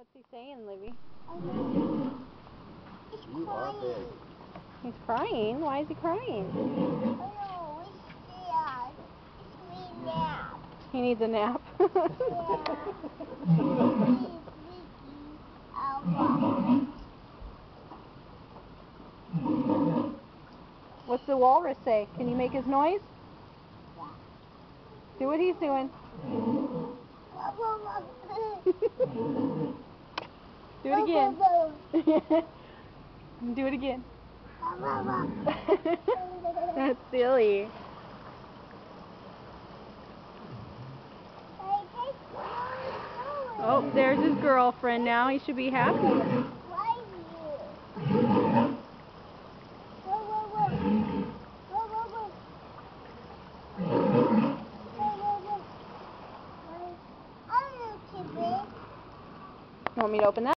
What's he saying, Livy? He's crying. He's crying? Why is he crying? Oh, he's scared. He needs a nap. He needs a nap. What's the walrus say? Can you make his noise? Yeah. Do what he's doing. Do it again. Do it again. That's silly. Oh, there's his girlfriend now. He should be happy. Want me to open that?